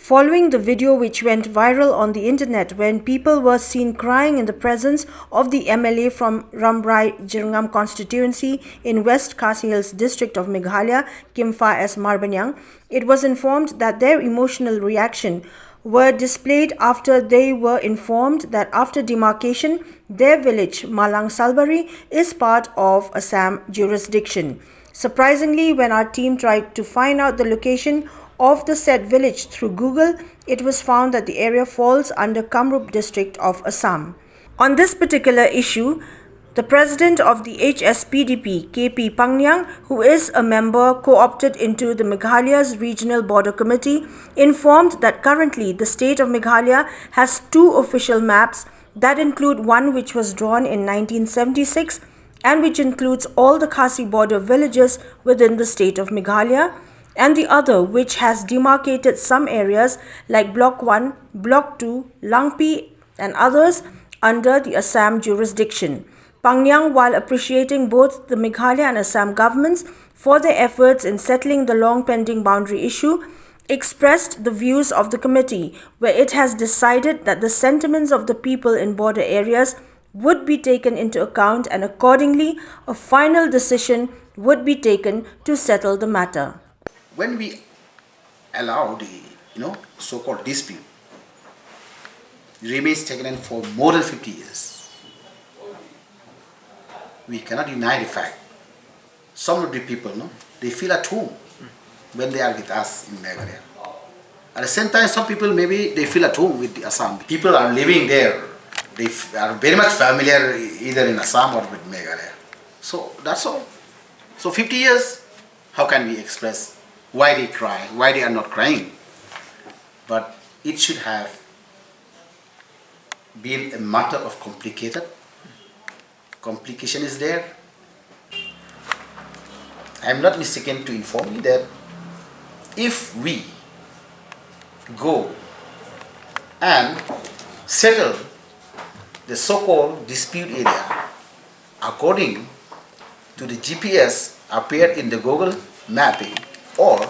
following the video which went viral on the internet when people were seen crying in the presence of the MLA from Ramrai-Jyrngam constituency in West Khasi Hills district of Meghalaya, Kimfa S Marbaniang. It was informed that their emotional reaction were displayed after they were informed that after demarcation, their village, Malang Salbari, is part of Assam jurisdiction. Surprisingly, when our team tried to find out the location of the said village through Google, it was found that the area falls under Kamrup district of Assam. On this particular issue, the president of the Hspdp, KP Pangyang, who is a member co-opted into the Meghalaya's Regional Border Committee, informed that currently the state of Meghalaya has two official maps that include one which was drawn in 1976 and which includes all the Khasi border villages within the state of Meghalaya, and the other which has demarcated some areas like Block 1, Block 2, Langpi and others under the Assam jurisdiction. Pangyang, while appreciating both the Meghalaya and Assam governments for their efforts in settling the long-pending boundary issue, expressed the views of the committee, where it has decided that the sentiments of the people in border areas would be taken into account and accordingly a final decision would be taken to settle the matter. When we allow the so-called dispute remains taken in for more than 50 years, we cannot deny the fact some of the people they feel at home when they are with us in Meghalaya. At the same time, some people maybe they feel at home with the Assam. People are living there. They are very much familiar either in Assam or with Meghalaya. So that's all. So 50 years, how can we express why they cry, why they are not crying? But it should have been a matter of complication is there. I am not mistaken to inform you that if we go and settle the so-called dispute area according to the GPS appeared in the Google mapping, or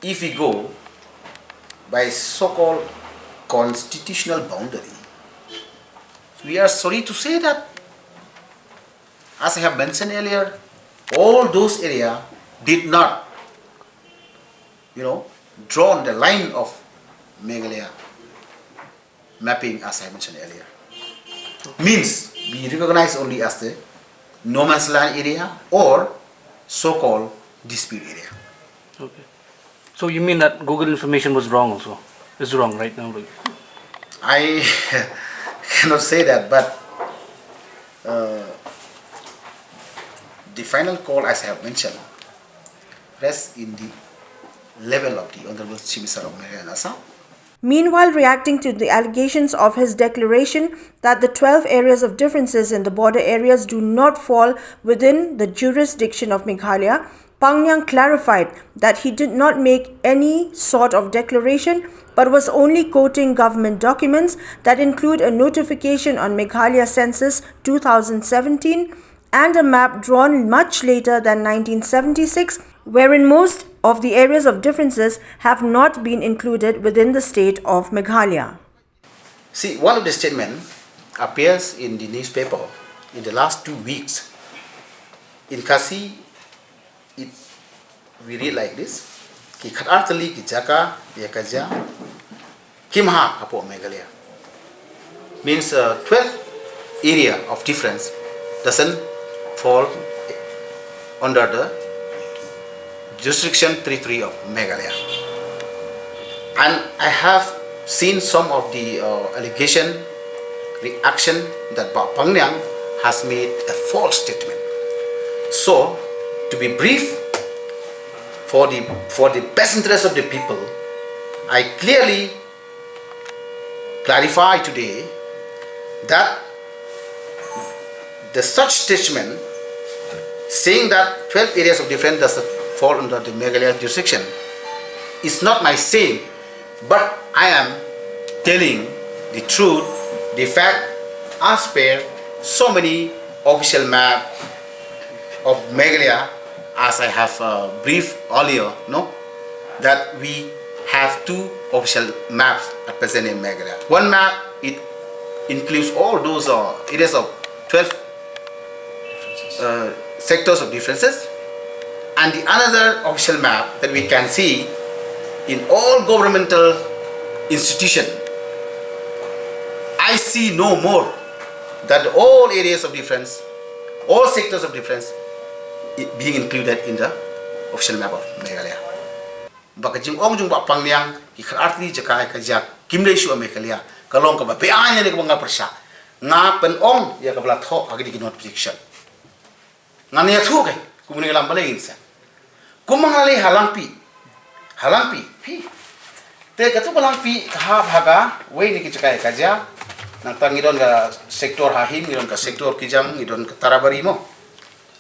if we go by so-called constitutional boundary, we are sorry to say that, as I have mentioned earlier, all those areas did not, drawn the line of Meghalaya mapping as I mentioned earlier. Means we recognize only as the no man's land area or so-called dispute area. Okay. So you mean that Google information was wrong also? It's wrong right now? I cannot say that, but the final call, as I have mentioned, rests in the level of the Honorable Chief Minister of Meghalaya and Assam. Meanwhile, reacting to the allegations of his declaration that the 12 areas of differences in the border areas do not fall within the jurisdiction of Meghalaya, Pangyang clarified that he did not make any sort of declaration but was only quoting government documents that include a notification on Meghalaya Census 2017 and a map drawn much later than 1976, wherein most of the areas of differences have not been included within the state of Meghalaya. See, one of the statements appears in the newspaper in the last 2 weeks. In Khasi, we read like this: Ki khatartali ki jaka yakaja kimha apo Meghalaya. Means 12 area of difference doesn't fall under the jurisdiction 33 of Meghalaya. And I have seen some of the allegation, reaction that Pangyang has made a false statement. So, to be brief, for the best interest of the people, I clearly clarify today that the such statement saying that 12 areas of difference does fall under the Meghalaya jurisdiction is not my saying, but I am telling the truth, the fact, as per so many official map of Meghalaya, as I have briefed earlier, that we have two official maps at present in Meghalaya. One map, it includes all those areas of 12 sectors of differences, and the another official map that we can see in all governmental institutions. I see no more that all areas of difference, all sectors of difference being included in the official map of Meghalaya. Baka jing ong jung ba pangyang ki kharti jakai ka jak kimle shu Meghalaya kalong ka ba pe anya ni ka nga persa nga pen ong ya ka bla tho agi di not prediction nga ne thu kai kumni lam bale insa kumangali halangpi pi te ka tu halangpi ha bhaga we ni ki jakai ka ja nang tangidon ka sektor hahin idon ka sektor kijang idon ka tarabari mo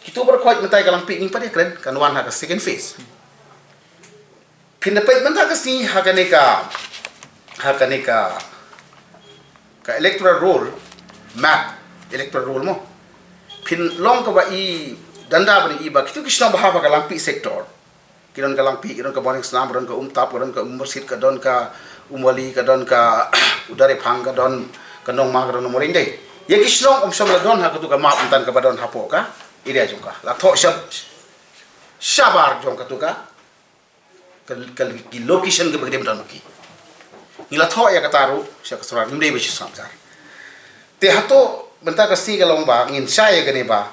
kitu berkhoj mentai ka langpi ni pade kren kanwan ha ka second phase pindapat mentai ka si ha ka electoral roll map electoral roll mo pin long ka ba i danda bani i ba kitu kisna bahaba ka langpi sektor kidon ka langpi kidon ka boning snam ron ka umtap ron ka umursid ka don ka umwali ka don ka udare phang ka don kanong mga karon mo rin day ye kisnong om la don ha ka tu ka map untan ka ba don hapo ka area jong ka la tho shabar jong ka tu ka location ke bagde don ki nila tho ya ka taru sya ka sura nimde be samsar te hato benta ka si galong ba ngin sai gani ba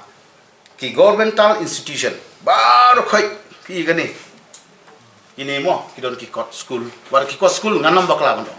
ki governmental institution bar khoi ki gani ini mo ki don ki kot school war ki kot school nganam bakla bondo